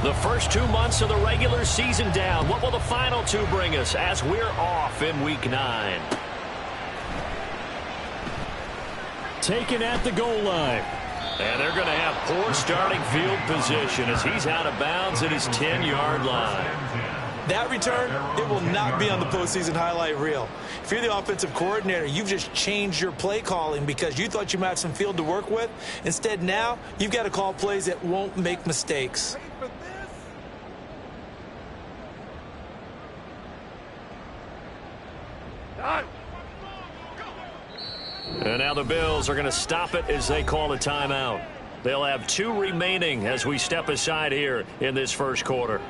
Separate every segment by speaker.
Speaker 1: The first 2 months of the regular season down. What will the final 2 bring us as we're off in Week 9?
Speaker 2: Taken at the goal line.
Speaker 1: And they're going to have poor starting field position as he's out of bounds at his 10-yard line.
Speaker 3: That return, it will not be on the postseason highlight reel. If you're the offensive coordinator, you've just changed your play calling because you thought you might have some field to work with. Instead, now, you've got to call plays that won't make mistakes.
Speaker 1: And now the Bills are going to stop it as they call a timeout. They'll have 2 remaining as we step aside here in this first quarter.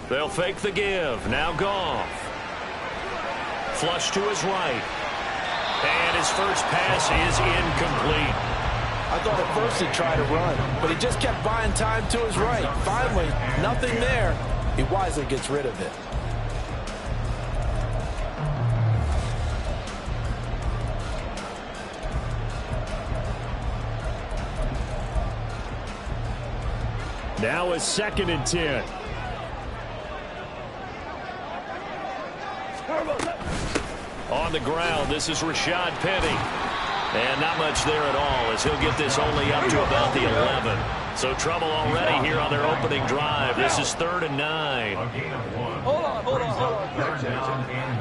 Speaker 1: They'll fake the give. Now Goff. Flush to his right. And his first pass is incomplete.
Speaker 3: I thought at first he'd try to run, but he just kept buying time to his right. Finally, nothing there. He wisely gets rid of it.
Speaker 2: Now a 2nd and 10.
Speaker 1: On the ground, this is Rashad Penny. And not much there at all as he'll get this only up to about the 11. So trouble already here on their opening drive. This is 3rd and 9.
Speaker 4: Hold on.
Speaker 5: 3rd down and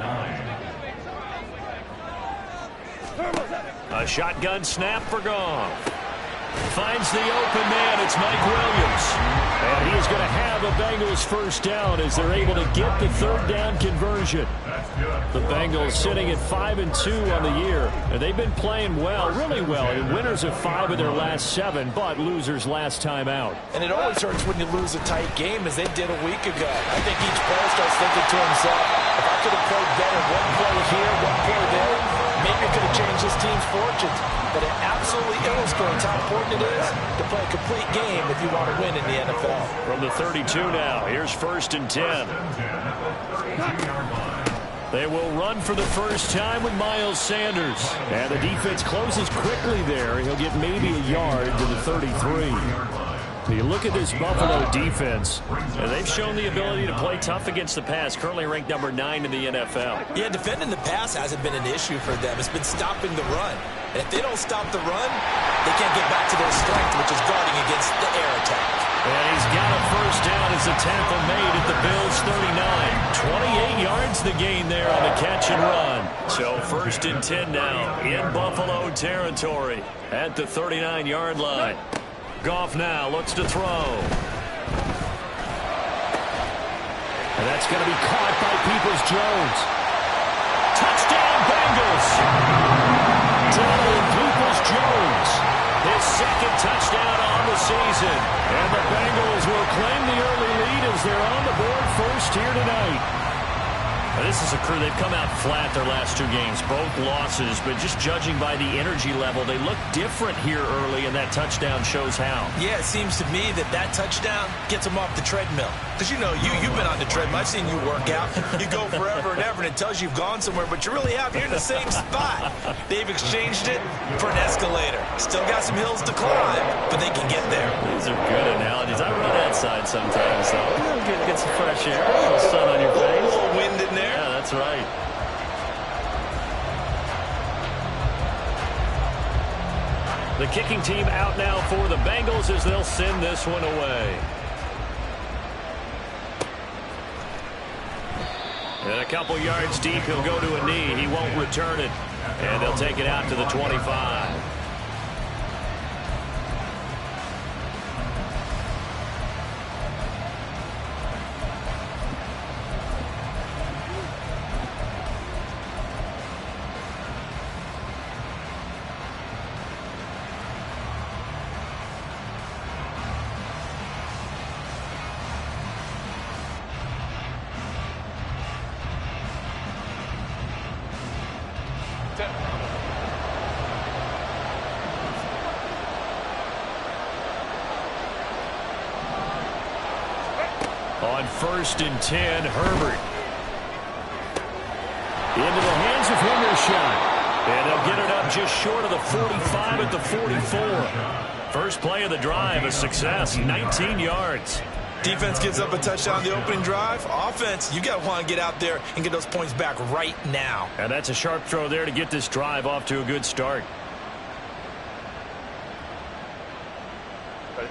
Speaker 5: 9.
Speaker 1: A shotgun snap for Goff. Finds the open man. It's Mike Williams.
Speaker 2: And he's going to have a Bengals first down as they're able to get the 3rd down conversion. The Bengals sitting at 5-2 on the year. And they've been playing well, really well. And winners of 5 of their last 7, but losers last time out.
Speaker 3: And it always hurts when you lose a tight game as they did a week ago. I think each player starts thinking to himself, if I could have played better one play here, one play there, maybe it could have changed this team's fortunes. But it absolutely illustrates how important it is to play a complete game if you want to win in the NFL.
Speaker 1: From the 32 now, here's 1st and 10. They will run for the first time with Miles Sanders.
Speaker 2: And the defense closes quickly there. He'll get maybe a yard to the 33. You look at this Buffalo defense.
Speaker 1: And they've shown the ability to play tough against the pass, currently ranked number 9 in the NFL.
Speaker 3: Yeah, defending the pass hasn't been an issue for them. It's been stopping the run. And if they don't stop the run, they can't get back to their strength, which is guarding against the air attack.
Speaker 1: And he's got a first down as the tackle made at the Bills' 39. 28 yards the gain there on the catch and run. So 1st and 10 now in Buffalo territory at the 39-yard line. Goff now looks to throw.
Speaker 2: And that's going to be caught by Peoples-Jones. Touchdown, Bengals! Donovan Peoples-Jones,
Speaker 1: his 2nd touchdown on the season. And the Bengals will claim the early lead as they're on the board first here tonight. Now, this is a crew, they've come out flat their last 2 games, both losses, but just judging by the energy level, they look different here early, and that touchdown shows how.
Speaker 3: Yeah, it seems to me that touchdown gets them off the treadmill. Because, you know, you've been on the treadmill. I've seen you work out. You go forever and ever, and it tells you you've gone somewhere, but you really have. You're in the same spot. They've exchanged it for an escalator. Still got some hills to climb, but they can get there.
Speaker 1: These are good analogies. I run outside sometimes, though. Get some fresh air, a little sun on your face.
Speaker 3: A little wind in there.
Speaker 1: Yeah, that's right. The kicking team out now for the Bengals as they'll send this one away. And a couple yards deep, he'll go to a knee. He won't return it. And they'll take it out to the 25. On 1st and 10, Herbert.
Speaker 2: Into the hands of Hendershot. And they'll get it up just short of the 45 at the 44. First play of the drive, a success, 19 yards.
Speaker 3: Defense gives up a touchdown the opening drive. Offense, you got to want to get out there and get those points back right now.
Speaker 2: And that's a sharp throw there to get this drive off to a good start.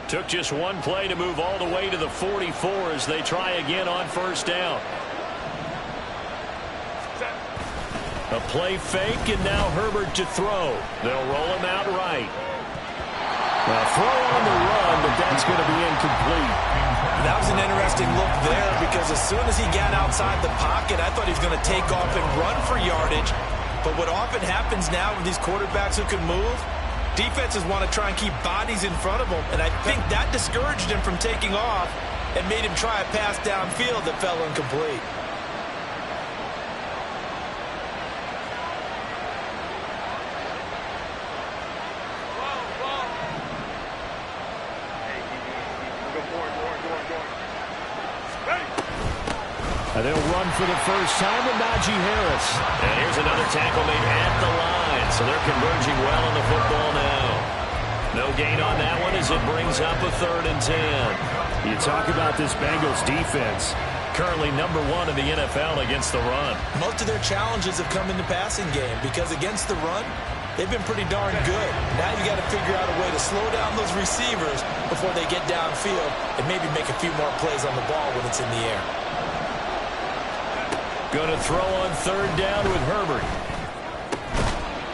Speaker 2: Took just one play to move all the way to the 44 as they try again on first down. A play fake, and now Herbert to throw. They'll roll him out right. A throw on the run, but that's going to be incomplete.
Speaker 3: That was an interesting look there because as soon as he got outside the pocket, I thought he was going to take off and run for yardage. But what often happens now with these quarterbacks who can move, defenses want to try and keep bodies in front of them. And I think that discouraged him from taking off and made him try a pass downfield that fell incomplete.
Speaker 2: And they'll run for the first time with Najee Harris. And here's another tackle made at the line. So they're converging well on the football now. No gain on that one as it brings up a 3rd and 10. You talk about this Bengals defense. Currently number 1 in the NFL against the run.
Speaker 3: Most of their challenges have come in the passing game because against the run, they've been pretty darn good. Now you got to figure out a way to slow down those receivers before they get downfield and maybe make a few more plays on the ball when it's in the air.
Speaker 2: Going to throw on 3rd down with Herbert.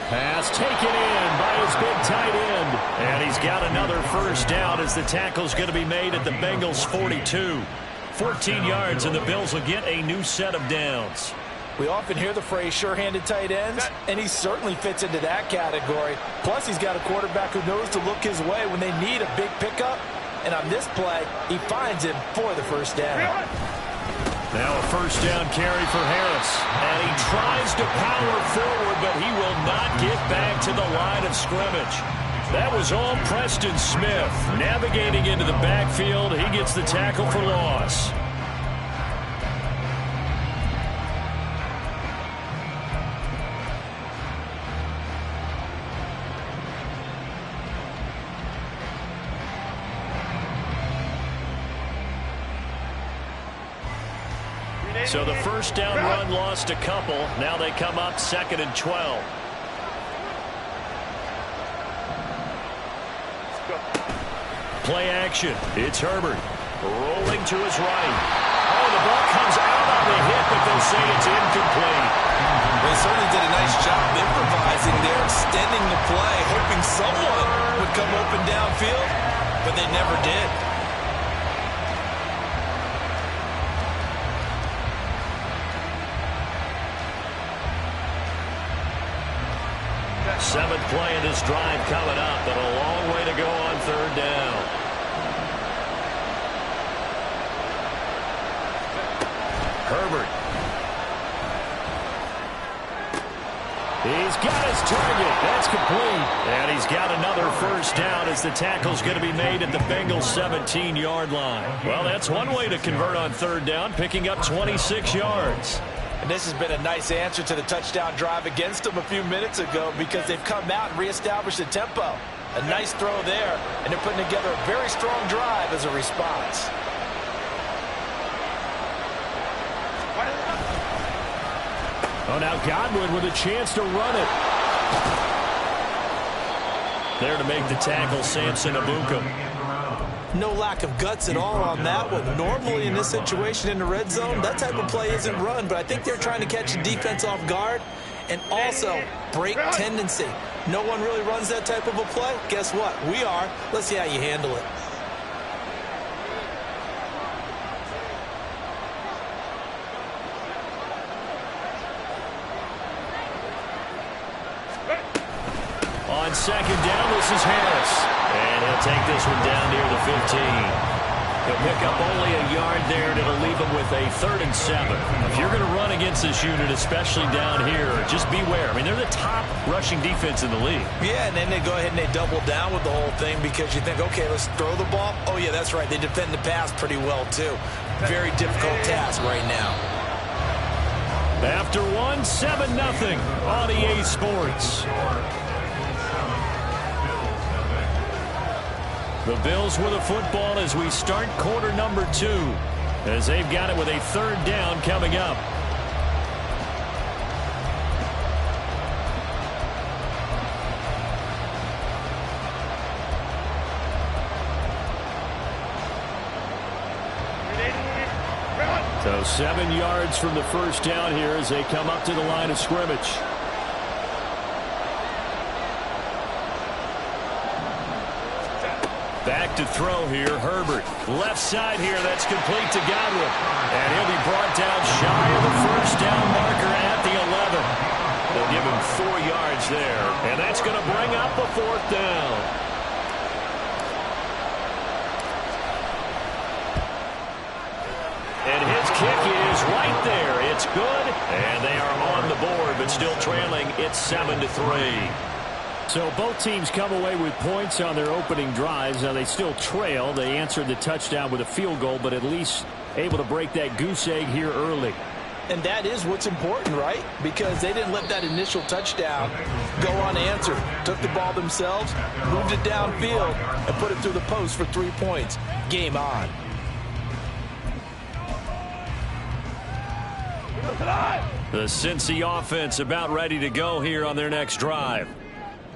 Speaker 2: Pass taken in by his big tight end. And he's got another first down as the tackle's going to be made at the Bengals 42. 14 yards, and the Bills will get a new set of downs.
Speaker 3: We often hear the phrase sure-handed tight ends, and he certainly fits into that category. Plus, he's got a quarterback who knows to look his way when they need a big pickup. And on this play, he finds him for the first down.
Speaker 2: Now a first down carry for Harris. And he tries to power forward, but he will not get back to the line of scrimmage. That was all Preston Smith. Navigating into the backfield, he gets the tackle for loss. So the first down run lost a couple. Now they come up 2nd and 12. Play action. It's Herbert. Rolling to his right. Oh, the ball comes out on the hit, but they'll say it's incomplete.
Speaker 3: They certainly did a nice job improvising there, extending the play, hoping someone would come open downfield, but they never did.
Speaker 2: Seventh play of this drive coming up, but a long way to go on 3rd down. Herbert. He's got his target. That's complete. And he's got another first down as the tackle's going to be made at the Bengals 17-yard line. Well, that's one way to convert on 3rd down, picking up 26 yards.
Speaker 3: And this has been a nice answer to the touchdown drive against them a few minutes ago because they've come out and reestablished the tempo. A nice throw there, and they're putting together a very strong drive as a response.
Speaker 2: Oh, now Godwin with a chance to run it. There to make the tackle, Samson Ebukam.
Speaker 3: No lack of guts at all on that one. Normally in this situation in the red zone, that type of play isn't run, but I think they're trying to catch the defense off guard and also break tendency. No one really runs that type of a play. Guess what? We are. Let's see how you handle it.
Speaker 2: On 2nd down, this is Harris. And he'll take this one down near the 15. He'll pick up only a yard there, and it'll leave him with a 3rd and 7. If you're going to run against this unit, especially down here, just beware. I mean, they're the top rushing defense in the league.
Speaker 3: Yeah, and then they go ahead and they double down with the whole thing because you think, okay, let's throw the ball. Oh, yeah, that's right. They defend the pass pretty well, too. Very difficult task right now.
Speaker 2: After one, 7-0 on EA Sports. The Bills with the football as we start quarter number 2, as they've got it with a third down coming up. So 7 yards from the first down here as they come up to the line of scrimmage. Back to throw here, Herbert. Left side here, that's complete to Godwin. And he'll be brought down shy of the first down marker at the 11. They'll give him 4 yards there. And that's going to bring up a fourth down. And his kick is right there. It's good. And they are on the board, but still trailing. It's 7-3. So both teams come away with points on their opening drives. Now they still trail. They answered the touchdown with a field goal, but at least able to break that goose egg here early.
Speaker 3: And that is what's important, right? Because they didn't let that initial touchdown go unanswered. Took the ball themselves, moved it downfield, and put it through the post for 3 points. Game on.
Speaker 2: The Cincy offense about ready to go here on their next drive.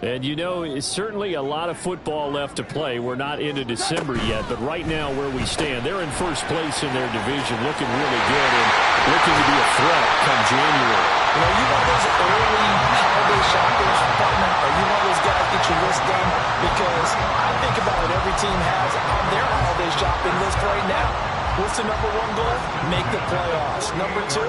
Speaker 2: And you know, it's certainly a lot of football left to play. We're not into December yet, but right now where we stand, they're in first place in their division, looking really good and looking to be a threat come January.
Speaker 3: You know, you one of those early holiday shoppers, partner, or you one of those guys get your list done? Because I think about what every team has on their holiday shopping list right now. What's the number 1 goal? Make the playoffs. Number 2,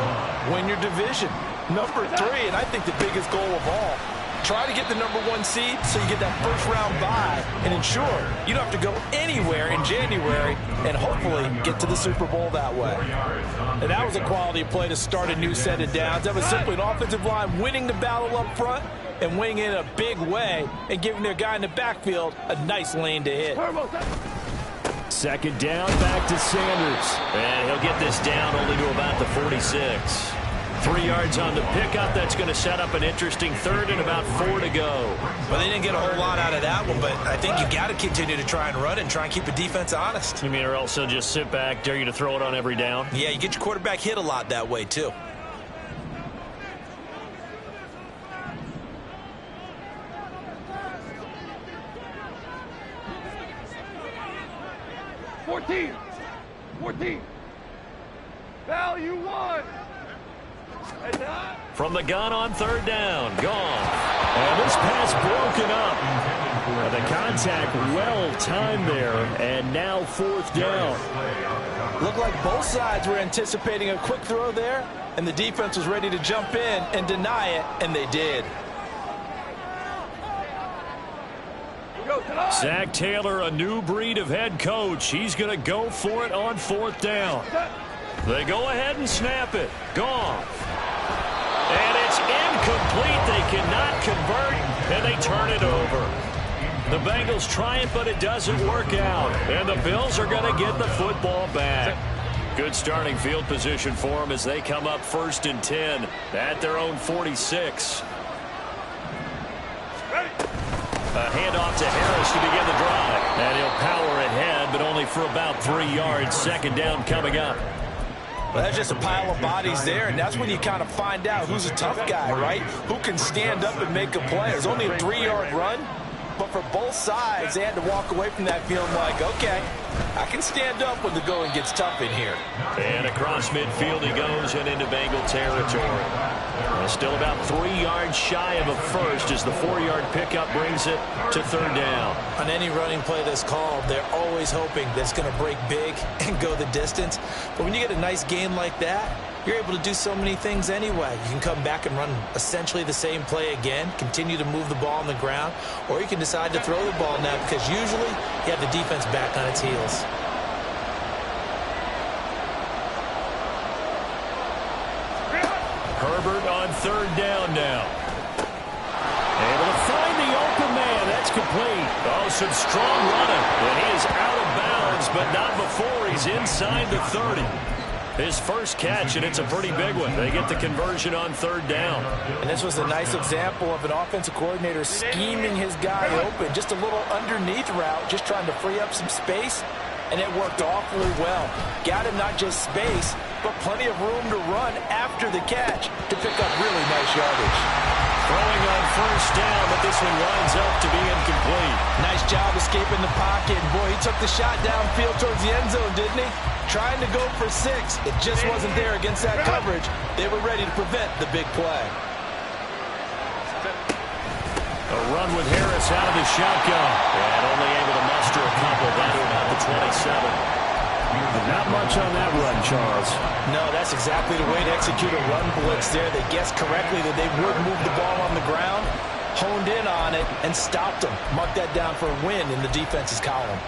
Speaker 3: win your division. Number 3, and I think the biggest goal of all, try to get the number 1 seed so you get that first round bye and ensure you don't have to go anywhere in January and hopefully get to the Super Bowl that way. And that was a quality play to start a new set of downs. That was simply an offensive line winning the battle up front and winning in a big way and giving their guy in the backfield a nice lane to hit.
Speaker 2: Second down, back to Sanders.
Speaker 1: And he'll get this down only to about the 46.
Speaker 2: 3 yards on the pickup. That's going to set up an interesting third and about 4 to go.
Speaker 3: Well, they didn't get a whole lot out of that one, but I think you got to continue to try and run and try and keep the defense honest.
Speaker 1: You mean or else they'll just sit back, dare you to throw it on every down?
Speaker 3: Yeah, you get your quarterback hit a lot that way, too.
Speaker 4: Value 1.
Speaker 1: From the gun on third down. Gone.
Speaker 2: And this pass broken up. The contact well timed there. And now fourth down.
Speaker 3: Looked like both sides were anticipating a quick throw there, and the defense was ready to jump in and deny it, and they did.
Speaker 2: Zach Taylor, a new breed of head coach. He's going to go for it on fourth down.
Speaker 1: They go ahead and snap it. Gone. And it's incomplete. They cannot convert, and they turn it over. The Bengals try it, but it doesn't work out. And the Bills are going to get the football back. Good starting field position for them as they come up 1st and 10 at their own 46. A handoff to Harris to begin the drive. And he'll power ahead, but only for about 3 yards. Second down coming up.
Speaker 3: Well, that's just a pile of bodies there, and that's when you kind of find out who's a tough guy, right? Who can stand up and make a play. It's only a 3-yard run, but for both sides, they had to walk away from that feeling like, okay, I can stand up when the going gets tough in here.
Speaker 1: And across midfield he goes and into Bengal territory. Still about 3 yards shy of a first as the 4-yard pickup brings it to third down.
Speaker 3: On any running play that's called, they're always hoping that it's going to break big and go the distance. But when you get a nice game like that, you're able to do so many things anyway. You can come back and run essentially the same play again, continue to move the ball on the ground, or you can decide to throw the ball now because usually you have the defense back on its heels.
Speaker 2: Herbert on third down now. Able to find the open man. That's complete.
Speaker 1: Oh, some strong running. And he is out of bounds, but not before he's inside the 30.
Speaker 2: His first catch, and it's a pretty big one. They get the conversion on third down.
Speaker 3: And this was a nice example of an offensive coordinator scheming his guy open. Just a little underneath route, just trying to free up some space, and it worked awfully well. Got him not just space, but plenty of room to run after the catch to pick up really nice yardage.
Speaker 2: Throwing on first down, but this one winds up to be incomplete.
Speaker 3: Nice job escaping the pocket. Boy, he took the shot downfield towards the end zone, didn't he? Trying to go for 6. It just wasn't there against that coverage. They were ready to prevent the big play.
Speaker 2: A run with Harris out of the shotgun. And only able to muster a couple down to about the 27. Not much on that run, Charles.
Speaker 3: No, that's exactly the way to execute a run blitz there. They guessed correctly that they would move the ball on the ground, honed in on it, and stopped them. Mark that down for a win in the defense's column.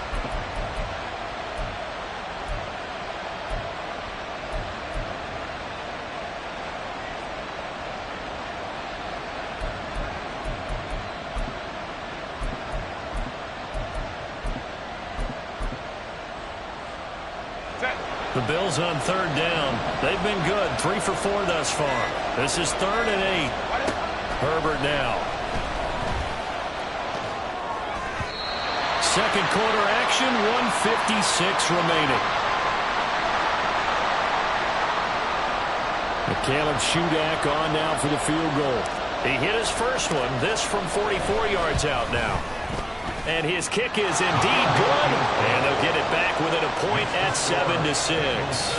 Speaker 2: The Bills on third down. They've been good. 3 for 4 thus far. This is 3rd and 8. Herbert now. Second quarter action, 1:56 remaining. Caleb Shudak on now for the field goal. He hit his first one. This from 44 yards out now. And his kick is indeed good. And they'll get it back within a point at 7-6.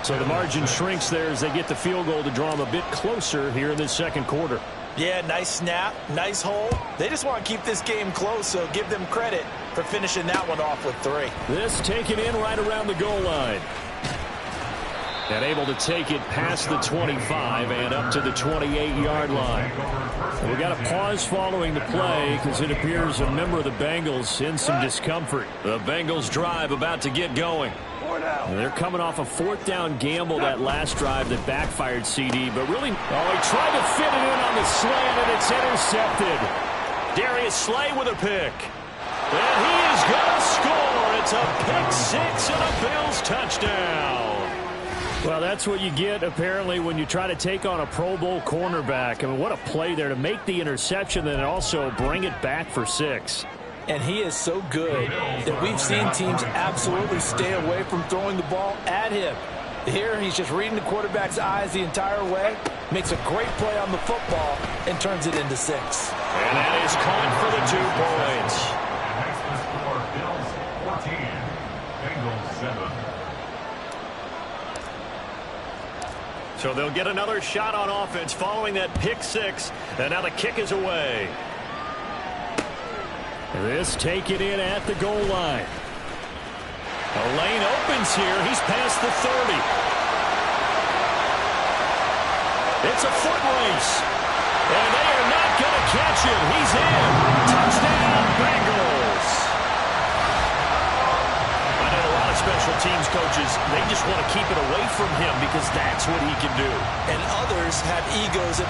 Speaker 2: So the margin shrinks there as they get the field goal to draw them a bit closer here in the second quarter.
Speaker 3: Yeah, nice snap, nice hole. They just want to keep this game close, so give them credit for finishing that one off with 3.
Speaker 2: This taken in right around the goal line. And able to take it past the 25 and up to the 28-yard line. We got a pause following the play because it appears a member of the Bengals in some discomfort. The Bengals drive about to get going. They're coming off a 4th down gamble that last drive that backfired CD, but really, he tried to fit it in on the slant, and it's intercepted. Darius Slay with a pick. And he is going to score. It's a pick 6 and a Bills touchdown. Well, that's what you get, apparently, when you try to take on a Pro Bowl cornerback. I mean, what a play there to make the interception and also bring it back for 6.
Speaker 3: And he is so good that we've seen teams absolutely stay away from throwing the ball at him. Here, he's just reading the quarterback's eyes the entire way, makes a great play on the football, and turns it into 6.
Speaker 2: And that is caught for the 2 points.
Speaker 5: Next score, Bills 14, Bengals 7.
Speaker 2: So they'll get another shot on offense following that pick 6. And now the kick is away. This taken in at the goal line. A lane opens here. He's past the 30. It's a foot race. And they are not going to catch him. He's in. Touchdown, Bengals. I know a lot of special teams coaches, they just want to keep it away from him because that's what he can do.
Speaker 3: And others have egos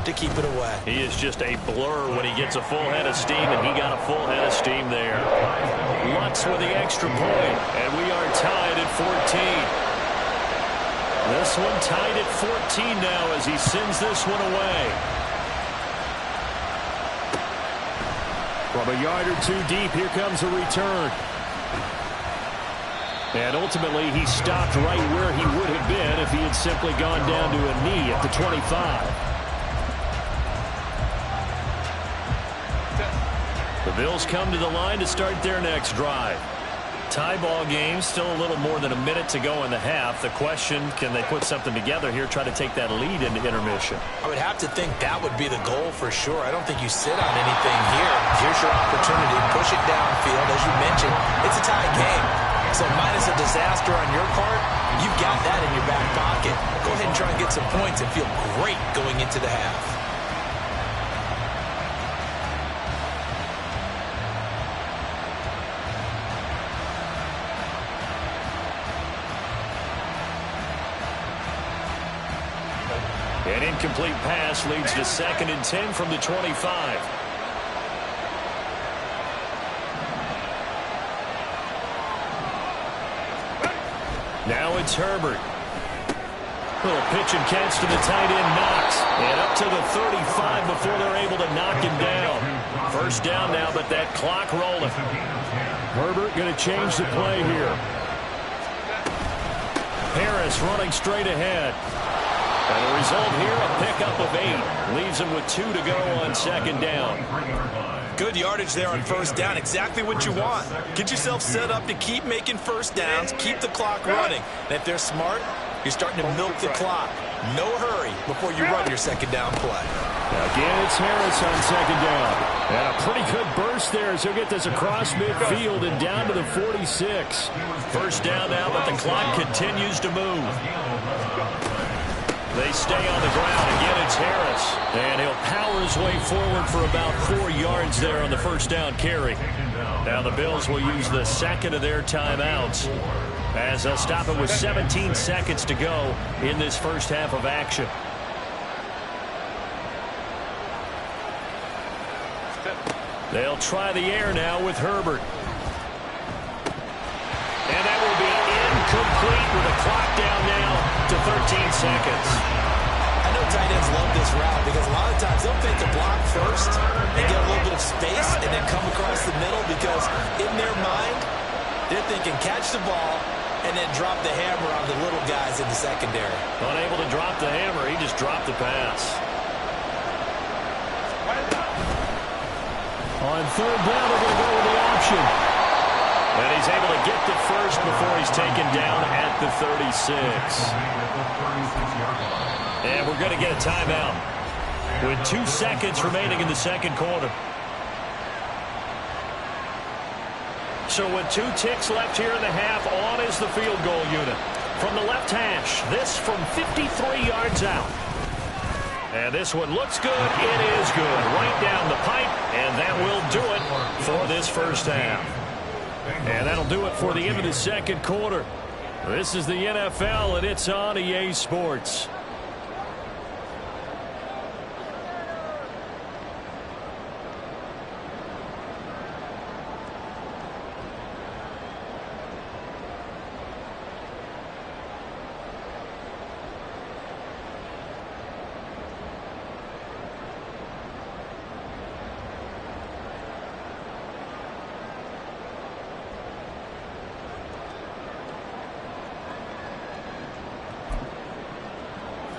Speaker 3: to keep it away.
Speaker 2: He is just a blur when he gets a full head of steam, and he got a full head of steam there. Lutz with the extra point, and we are tied at 14. This one tied at 14 now as he sends this one away. From a yard or 2 deep, here comes a return. And ultimately, he stopped right where he would have been if he had simply gone down to a knee at the 25. The Bills come to the line to start their next drive. Tie ball game, still a little more than a minute to go in the half. The question, can they put something together here, try to take that lead into intermission?
Speaker 3: I would have to think that would be the goal for sure. I don't think you sit on anything here. Here's your opportunity. Push it downfield. As you mentioned, it's a tie game. So minus a disaster on your part, you've got that in your back pocket. Go ahead and try and get some points and feel great going into the half.
Speaker 2: An incomplete pass leads to 2nd and 10 from the 25. Now it's Herbert. Little pitch and catch to the tight end, Knox. And up to the 35 before they're able to knock him down. First down now, but that clock rolling. Herbert going to change the play here. Harris running straight ahead. And the result here, a pickup of 8. Leaves him with 2 to go on second down.
Speaker 3: Good yardage there on first down. Exactly what you want. Get yourself set up to keep making first downs, keep the clock running. And if they're smart, you're starting to milk the clock. No hurry before you run your second down play.
Speaker 2: Again, it's Harris on second down. And a pretty good burst there as he'll get this across midfield and down to the 46. First down now, but the clock continues to move. They stay on the ground. Again, it's Harris. And he'll power his way forward for about 4 yards there on the first down carry. Now the Bills will use the second of their timeouts as they'll stop it with 17 seconds to go in this first half of action. They'll try the air now with Herbert. And that will be incomplete with a clock down now to 13 seconds.
Speaker 3: I know tight ends love this route because a lot of times they'll think to block first and get a little bit of space and then come across the middle because in their mind, they're thinking catch the ball and then drop the hammer on the little guys in the secondary.
Speaker 2: Unable to drop the hammer, he just dropped the pass. On third down, they're going to go with the option. And he's able to get the first before he's taken down at the 36. And we're going to get a timeout with 2 seconds remaining in the second quarter. So with 2 ticks left here in the half, on is the field goal unit. From the left hash, this from 53 yards out. And this one looks good. It is good. Right down the pipe, and that will do it for this first half. And that'll do it for the end of the second quarter. This is the NFL, and it's on EA Sports.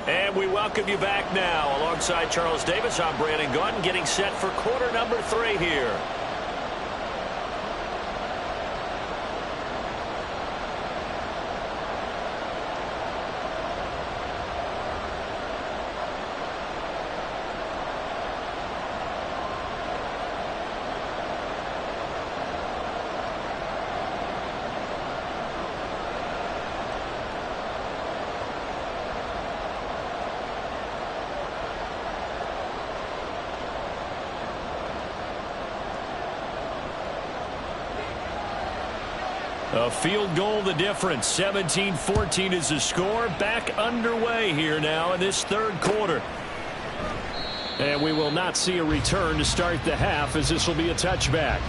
Speaker 2: And we welcome you back now. Alongside Charles Davis, I'm Brandon Gaudin, getting set for quarter number 3 here. A field goal the difference. 17-14 is the score. Back underway here now in this third quarter. And we will not see a return to start the half as this will be a touchback.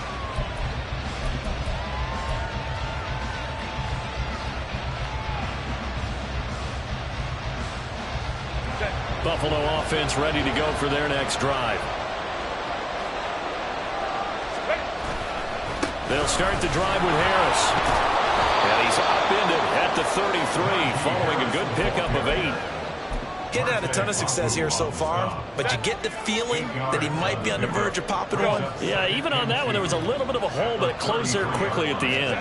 Speaker 2: Buffalo offense ready to go for their next drive. They'll start the drive with Harris. And he's upended at the 33 following a good pickup of 8.
Speaker 3: Getting had a ton of success here so far, but you get the feeling that he might be on the verge of popping one.
Speaker 2: Yeah, even on that one, there was a little bit of a hole, but it closed there quickly at the end.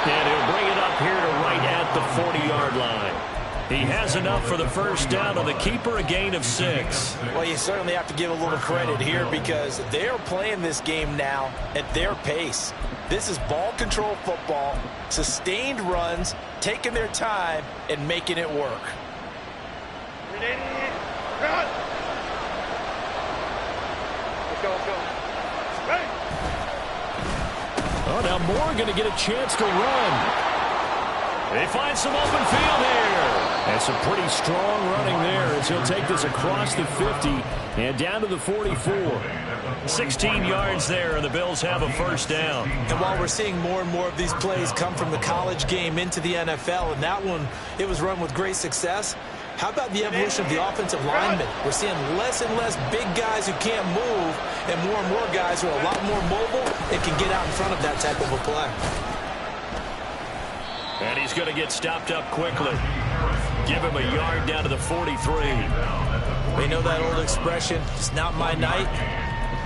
Speaker 2: And he'll bring it up here to right at the 40-yard line. He has enough for the first down on the keeper, a gain of 6.
Speaker 3: Well, you certainly have to give a little credit here because they are playing this game now at their pace. This is ball control football, sustained runs, taking their time, and making it work.
Speaker 4: Let's go. Ready?
Speaker 2: Oh, now Moore going to get a chance to run. They find some open field here. And some pretty strong running there as he'll take this across the 50 and down to the 44.
Speaker 1: 16 yards there, and the Bills have a first down.
Speaker 3: And while we're seeing more and more of these plays come from the college game into the NFL, and that one, it was run with great success, how about the evolution of the offensive linemen? We're seeing less and less big guys who can't move and more guys who are a lot more mobile and can get out in front of that type of a play.
Speaker 1: And he's going to get stopped up quickly. Give him a yard down to the 43.
Speaker 3: We know that old expression, it's not my night.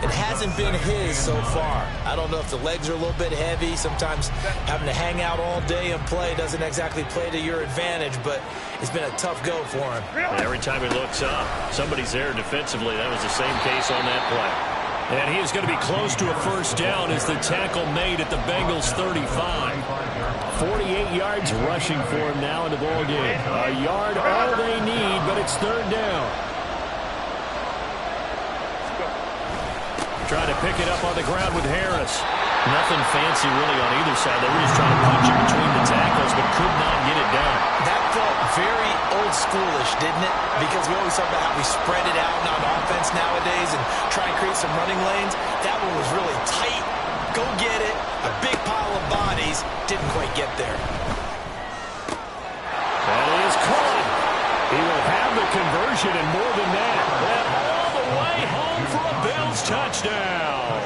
Speaker 3: It hasn't been his so far. I don't know if the legs are a little bit heavy. Sometimes having to hang out all day and play doesn't exactly play to your advantage, but it's been a tough go for him.
Speaker 1: Every time he looks up, somebody's there defensively. That was the same case on that play.
Speaker 2: And he is going to be close to a first down as the tackle made at the Bengals 35. 48 yards rushing for him now in the ball game. A yard all they need, but it's third down. Trying to pick it up on the ground with Harris.
Speaker 1: Nothing fancy really on either side. They were just trying to punch it between the tackles, but could not get it done.
Speaker 3: That felt very old schoolish, didn't it? Because we always talk about how we spread it out on offense nowadays and try and create some running lanes. That one was really tight. Go get it. A big pile of bodies. Didn't quite get there.
Speaker 2: That is caught. He will have the conversion and more than that. And all the way home for a Bills touchdown.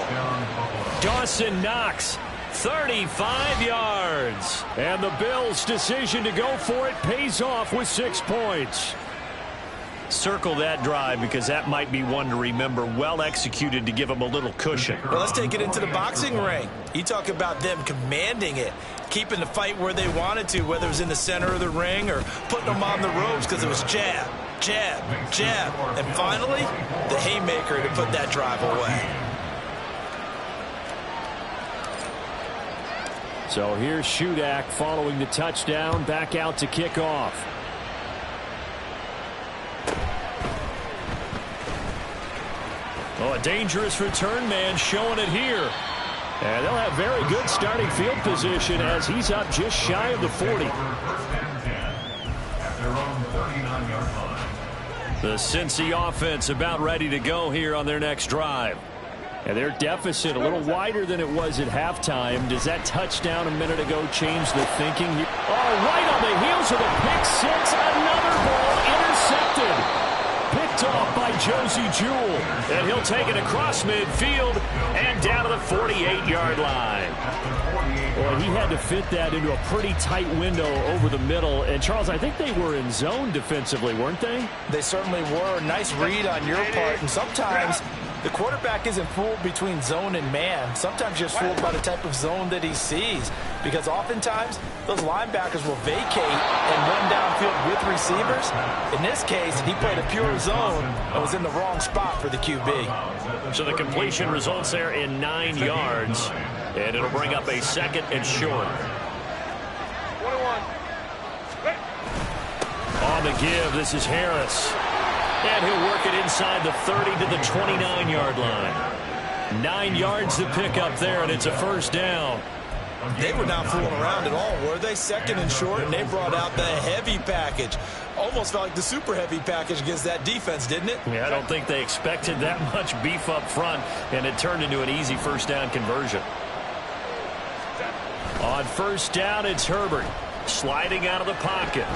Speaker 2: Dawson Knox, 35 yards. And the Bills' decision to go for it pays off with 6 points.
Speaker 1: Circle that drive because that might be one to remember. Well executed to give them a little cushion.
Speaker 3: Well, let's take it into the boxing ring. You talk about them commanding it, keeping the fight where they wanted to, whether it was in the center of the ring or putting them on the ropes because it was jab, jab, jab. And finally, the haymaker to put that drive away.
Speaker 2: So here's Shudak following the touchdown, back out to kick off.
Speaker 1: Oh, a dangerous return man showing it here.
Speaker 2: And they'll have very good starting field position as he's up just shy of the 40.
Speaker 1: The Cincy offense about ready to go here on their next drive.
Speaker 2: And their deficit a little wider than it was at halftime. Does that touchdown a minute ago change the thinking? Oh, right on the heels of a pick six. Another ball intercepted. Picked off by Josie Jewell.
Speaker 1: And he'll take it across midfield and down to the 48-yard line.
Speaker 2: Boy, he had to fit that into a pretty tight window over the middle. And, Charles, I think they were in zone defensively, weren't they?
Speaker 3: They certainly were. Nice read on your part. And sometimes the quarterback isn't fooled between zone and man. Sometimes just fooled by the type of zone that he sees. Because oftentimes, those linebackers will vacate and run downfield with receivers. In this case, he played a pure zone and was in the wrong spot for the QB.
Speaker 1: So the completion results there in 9 yards. And it'll bring up a second and short.
Speaker 4: 21.
Speaker 1: On the give, this is Harris. And he'll work it inside the 30 to the 29-yard line. 9 yards to pick up there, and it's a first down.
Speaker 3: They were not fooling around at all, were they? Second and short, and they brought out the heavy package. Almost felt like the super heavy package against that defense, didn't it?
Speaker 1: Yeah, I don't think they expected that much beef up front, and it turned into an easy first down conversion. On first down, it's Herbert sliding out of the pocket.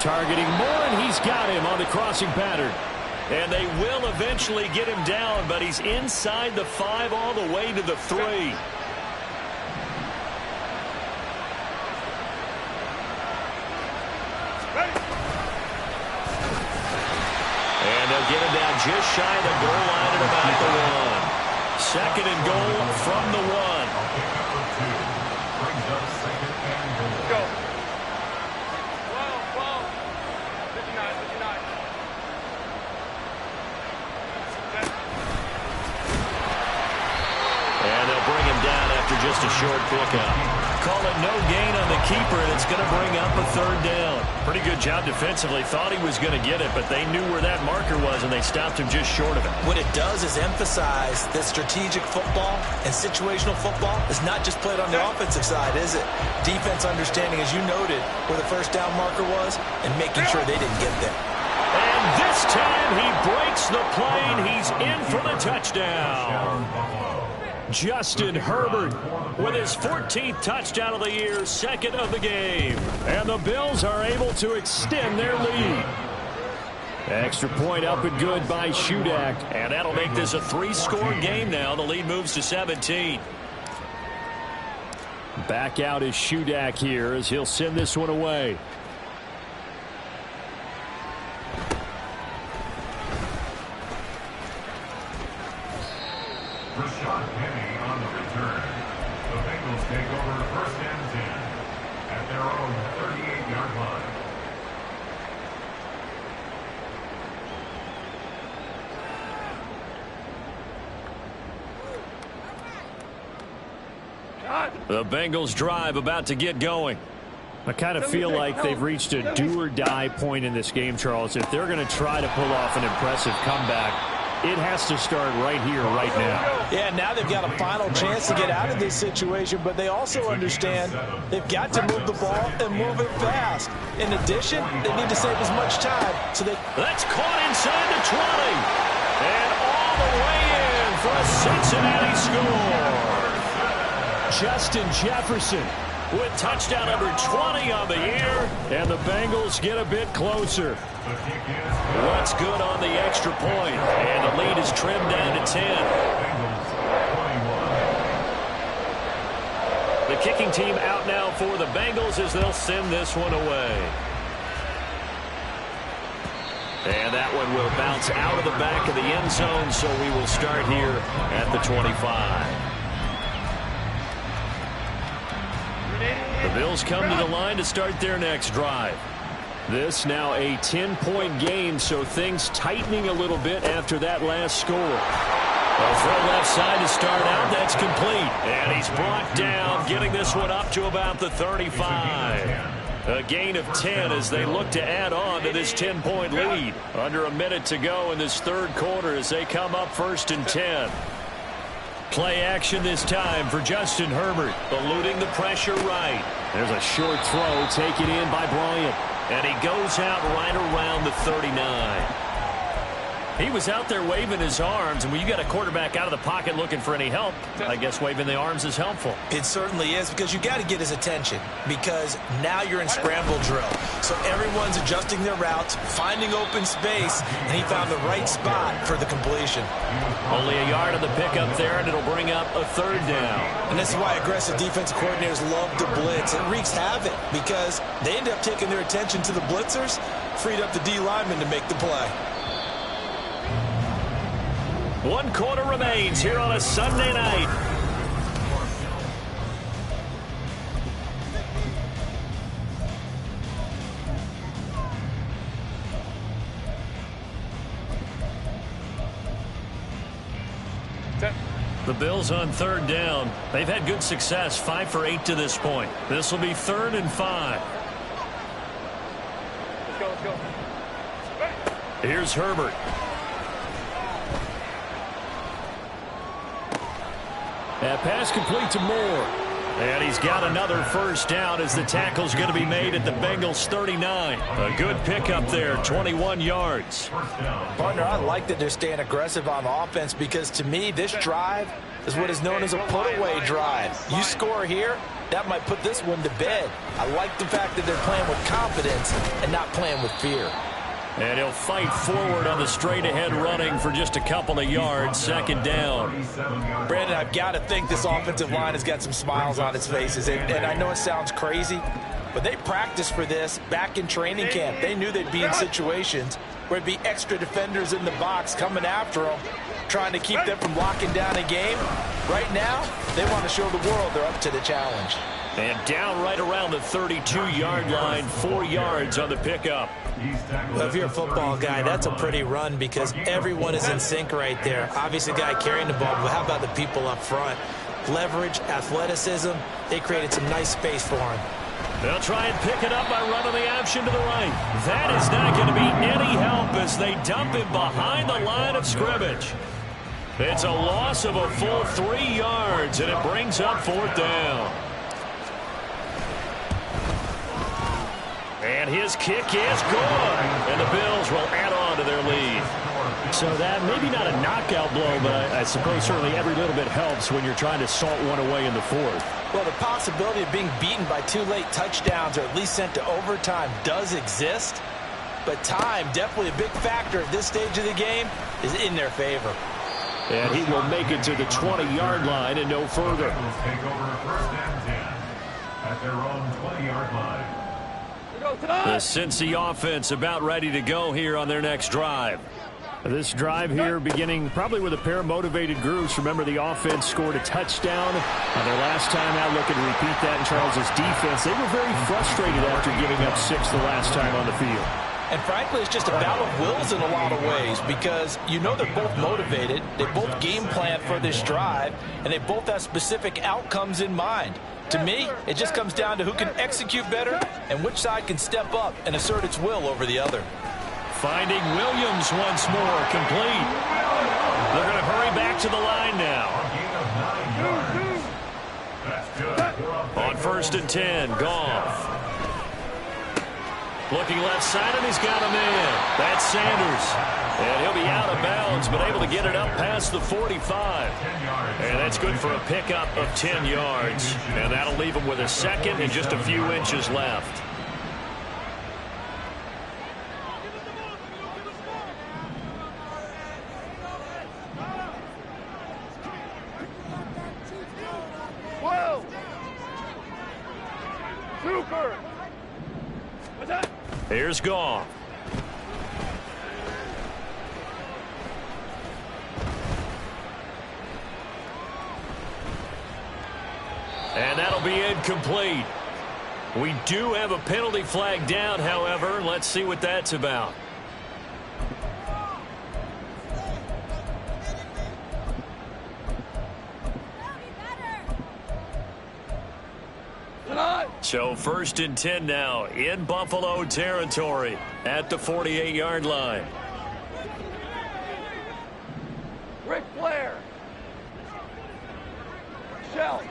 Speaker 2: Targeting Moore, and he's got him on the crossing pattern.
Speaker 1: And they will eventually get him down, but he's inside the 5 all the way to the 3. And they'll get him down just shy of the goal line at about the 1. Second and goal from the 1.
Speaker 4: Go. 12, 59, 59.
Speaker 1: And they'll bring him down after just a short pickup. call it no gain on the keeper, and it's going to bring up a third down. Pretty good job defensively. Thought he was going to get it, but they knew where that marker was, and they stopped him just short of it.
Speaker 3: What it does is emphasize that strategic football and situational football is not just played on the offensive side, is it? Defense understanding, as you noted, where the first down marker was and making sure they didn't get there.
Speaker 2: And this time he breaks the play, and he's in for the touchdown. Justin Herbert with his 14th touchdown of the year, second of the game. And the Bills are able to extend their lead. Extra point up and good by Shudak.
Speaker 1: And that'll make this a 3-score game now. The lead moves to 17.
Speaker 2: Back out is Shudak here as he'll send this one away.
Speaker 5: Rashad Penny on the return. The Bengals take over first and 10 at their own 38-yard line.
Speaker 1: The Bengals drive about to get going.
Speaker 2: I kind of feel like they've reached a do-or-die point in this game, Charles. If they're going to try to pull off an impressive comeback, it has to start right here, right now.
Speaker 3: Yeah, now they've got a final chance to get out of this situation, but they also understand they've got to move the ball and move it fast. In addition, they need to save as much time. So
Speaker 1: that's caught inside the 20. And all the way in for a Cincinnati score.
Speaker 2: Justin Jefferson
Speaker 1: with touchdown number 20 on the year.
Speaker 2: And the Bengals get a bit closer.
Speaker 1: What's good on the extra point? And the lead is trimmed down to 10. The kicking team out now for the Bengals as they'll send this one away. And that one will bounce out of the back of the end zone, so we will start here at the 25. The Bills come to the line to start their next drive. This now a 10-point game, so things tightening a little bit after that last score. A throw left side to start out. That's complete. And he's brought down, getting this one up to about the 35. A gain of 10 as they look to add on to this 10-point lead. Under a minute to go in this third quarter as they come up first and 10. Play action this time for Justin Herbert, eluding the pressure right.
Speaker 2: There's a short throw taken in by Bryant.
Speaker 1: And he goes out right around the 39. He was out there waving his arms, and when you got a quarterback out of the pocket looking for any help, I guess waving the arms is helpful.
Speaker 3: It certainly is, because you got to get his attention, because now you're in scramble drill. So everyone's adjusting their routes, finding open space, and he found the right spot for the completion.
Speaker 1: Only a yard on the pickup there, and it'll bring up a third down.
Speaker 3: And this is why aggressive defensive coordinators love to blitz. It wreaks havoc because they end up taking their attention to the blitzers, freed up the D lineman to make the play.
Speaker 1: 1 quarter remains here on a Sunday night. The Bills on third down. They've had good success, 5 for 8 to this point. This will be 3rd and 5.
Speaker 4: Let's go, let's go.
Speaker 1: Here's Herbert.
Speaker 2: That pass complete to Moore.
Speaker 1: And he's got another first down as the tackle's going to be made at the Bengals 39. A good pickup there, 21 yards.
Speaker 3: Partner, I like that they're staying aggressive on offense because to me, this drive is what is known as a put-away drive. You score here, that might put this one to bed. I like the fact that they're playing with confidence and not playing with fear.
Speaker 1: And he'll fight forward on the straight-ahead running for just a couple of yards, 2nd down.
Speaker 3: Brandon, I've got to think this offensive line has got some smiles on its faces. And I know it sounds crazy, but they practiced for this back in training camp. They knew they'd be in situations where it'd be extra defenders in the box coming after them, trying to keep them from locking down a game. Right now, they want to show the world they're up to the challenge.
Speaker 1: And down right around the 32-yard line, 4 yards on the pickup.
Speaker 3: Well, if you're a football guy, that's a pretty run because everyone is in sync right there. Obviously, the guy carrying the ball, but how about the people up front? leverage, athleticism. They created some nice space for him.
Speaker 2: They'll try and pick it up by running the option to the right. That is not going to be any help as they dump him behind the line of scrimmage. It's a loss of a full 3 yards, and it brings up 4th down. And his kick is good. And the Bills will add on to their lead. So that maybe not a knockout blow, but I suppose certainly every little bit helps when you're trying to salt one away in the 4th.
Speaker 3: Well, the possibility of being beaten by 2 late touchdowns or at least sent to overtime does exist. But time, definitely a big factor at this stage of the game, is in their favor.
Speaker 2: And he will make it to the 20-yard line and no further.
Speaker 5: Take over 1st and 10 at their own 20-yard line.
Speaker 2: The Cincy offense about ready to go here on their next drive. This drive here beginning probably with a pair of motivated groups. Remember, the offense scored a touchdown on their last time out. Looking to repeat that in Charles's defense. They were very frustrated after giving up 6 the last time on the field.
Speaker 3: And frankly, it's just a battle of wills in a lot of ways because you know they're both motivated. They both game plan for this drive, and they both have specific outcomes in mind. To me, it just comes down to who can execute better and which side can step up and assert its will over the other.
Speaker 2: Finding Williams once more, complete. They're going to hurry back to the line now. On 1st and 10, Goff. Looking left side, and he's got him in. That's Sanders. And he'll be out of bounds, but able to get it up past the 45. And that's good for a pickup of 10 yards. And that'll leave him with a 2nd and just a few inches left.
Speaker 4: Whoa! Super! What's that?
Speaker 2: Here's Goff. And that'll be incomplete. We do have a penalty flag down, however. Let's see what that's about. So 1st and 10 now in Buffalo territory at the 48-yard line.
Speaker 4: Ric Flair! Shell!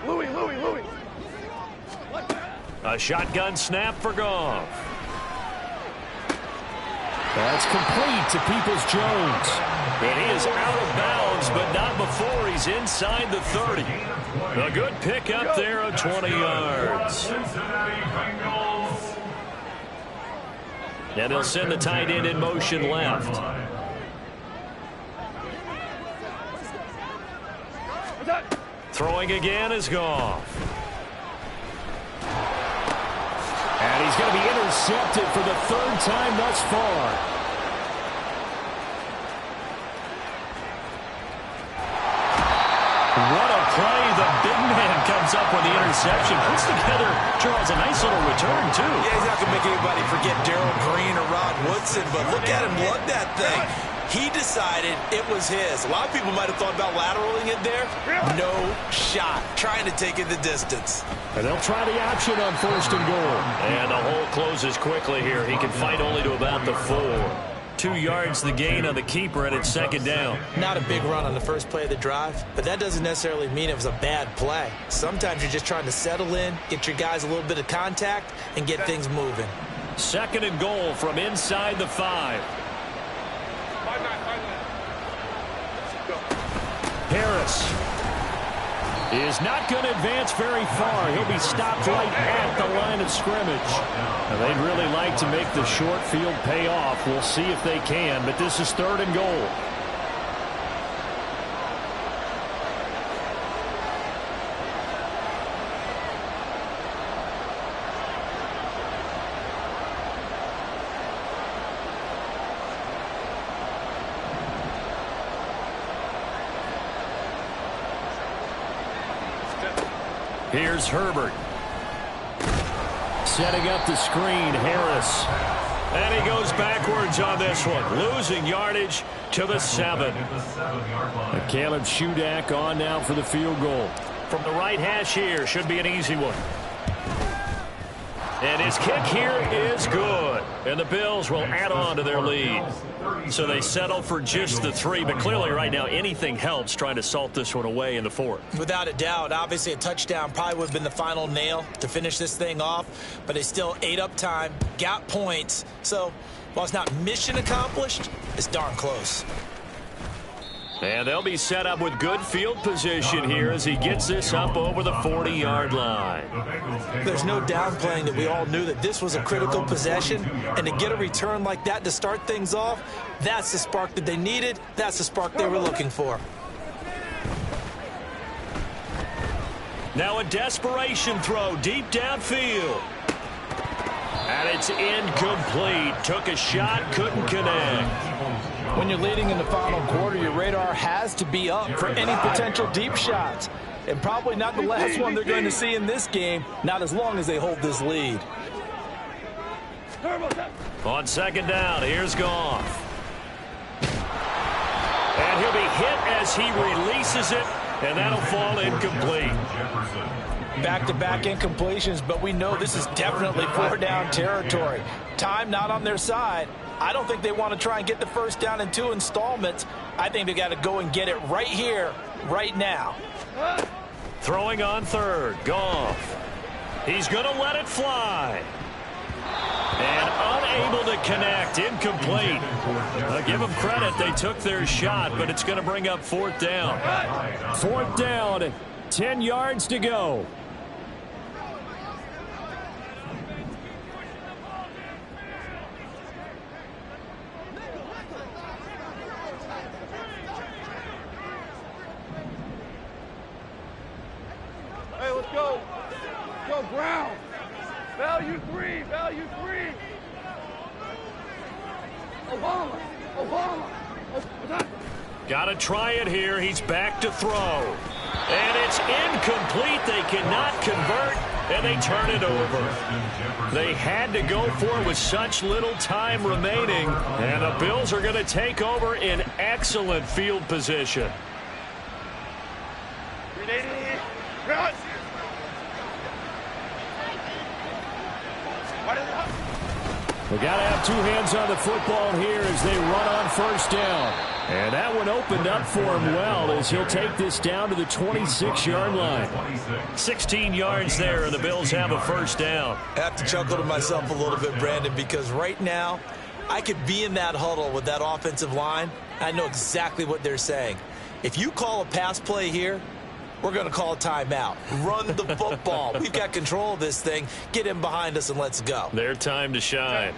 Speaker 4: Louis!
Speaker 2: A shotgun snap for Goff. That's complete to Peoples-Jones. And he is out of bounds, but not before he's inside the 30. A good pickup there of 20 yards. And they'll send the tight end in motion left. Throwing again is Goff. And he's going to be intercepted for the 3rd time thus far. What a play. The big man comes up with the interception. Puts together, Charles, a nice little return, too.
Speaker 3: Yeah, he's not going to make anybody forget Darrell Green or Rod Woodson, but look at him lug that thing. He decided it was his. A lot of people might have thought about lateraling it there. No shot. Trying to take it the distance.
Speaker 2: And they'll try the option on 1st and goal. And the hole closes quickly here. He can fight only to about the 4. 2 yards the gain on the keeper, and it's 2nd down.
Speaker 3: Not a big run on the first play of the drive, but that doesn't necessarily mean it was a bad play. Sometimes you're just trying to settle in, get your guys a little bit of contact, and get things moving.
Speaker 2: 2nd and goal from inside the 5. Harris is not going to advance very far. He'll be stopped right at the line of scrimmage. Now, they'd really like to make the short field pay off. We'll see if they can, but this is 3rd and goal. Here's Herbert. Setting up the screen, Harris. And he goes backwards on this one, losing yardage to the 7.
Speaker 5: And
Speaker 2: Caleb Shudak on now for the field goal. From the right hash here, should be an easy one. And his kick here is good. And the Bills will add on to their lead. So they settle for just the 3. But clearly right now anything helps trying to salt this one away in the 4th.
Speaker 3: Without a doubt, obviously a touchdown probably would have been the final nail to finish this thing off. But they still ate up time, got points. So while it's not mission accomplished, it's darn close.
Speaker 2: And they'll be set up with good field position here as he gets this up over the 40-yard line.
Speaker 3: There's no downplaying that we all knew that this was a critical possession, and to get a return like that to start things off, that's the spark that they needed. That's the spark they were looking for.
Speaker 2: Now a desperation throw deep downfield. And it's incomplete. Took a shot, couldn't connect.
Speaker 3: When you're leading in the final quarter, your radar has to be up for any potential deep shots. And probably not the last one they're going to see in this game, not as long as they hold this lead.
Speaker 2: On 2nd down, here's Goff. And he'll be hit as he releases it, and that'll fall incomplete.
Speaker 3: Back-to-back incompletions, but we know this is definitely 4-down territory. Time not on their side. I don't think they want to try and get the first down in 2 installments. I think they got to go and get it right here, right now.
Speaker 2: Throwing on 3rd, Goff. He's going to let it fly. And unable to connect, incomplete. I'll give them credit, they took their shot, but it's going to bring up 4th down. 4th down, 10 yards to go.
Speaker 4: Hey, let's go. Let's go, ground. Value 3. Value 3. Obama.
Speaker 2: Got to try it here. He's back to throw. And it's incomplete. They cannot convert, and they turn it over. They had to go for it with such little time remaining, and the Bills are going to take over in excellent field position. We got to have 2 hands on the football here as they run on 1st down. And that one opened up for him well as he'll take this down to the 26-yard line. 16 yards there, and the Bills have a 1st down.
Speaker 3: I have to chuckle to myself a little bit, Brandon, because right now I could be in that huddle with that offensive line. I know exactly what they're saying. If you call a pass play here, we're going to call a timeout. Run the football. We've got control of this thing. Get in behind us and let's go.
Speaker 2: Their time to shine.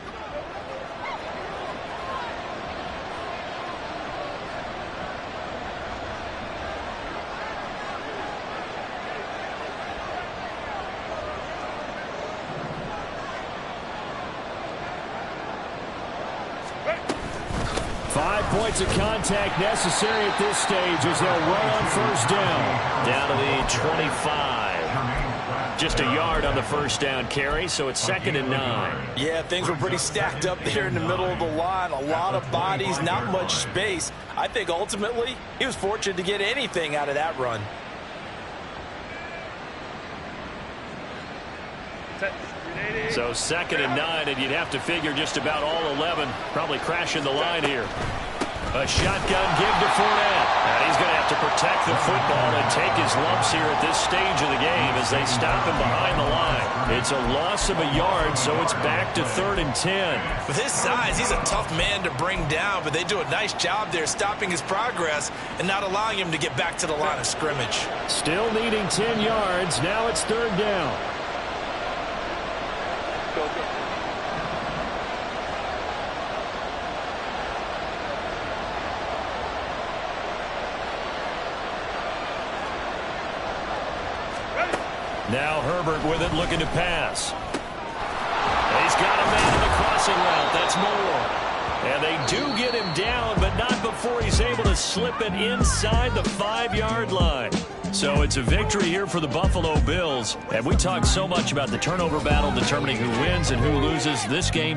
Speaker 2: Points of contact necessary at this stage as they'll run on 1st down. Down to the 25. Just a yard on the 1st down carry, so it's 2nd and 9.
Speaker 3: Yeah, things were pretty stacked up there in the middle of the line. A lot of bodies, not much space. I think ultimately he was fortunate to get anything out of that run.
Speaker 2: So 2nd and 9, and you'd have to figure just about all 11 probably crashing the line here. A shotgun give to Fournette. And he's going to have to protect the football and take his lumps here at this stage of the game as they stop him behind the line. It's a loss of a yard, so it's back to 3rd and 10.
Speaker 3: With his size, he's a tough man to bring down, but they do a nice job there stopping his progress and not allowing him to get back to the line of scrimmage.
Speaker 2: Still needing 10 yards. Now it's 3rd down. Now Herbert with it, looking to pass. He's got a man in the crossing route. That's Moore. And they do get him down, but not before he's able to slip it inside the 5-yard line. So it's a victory here for the Buffalo Bills. And we talk so much about the turnover battle determining who wins and who loses this game.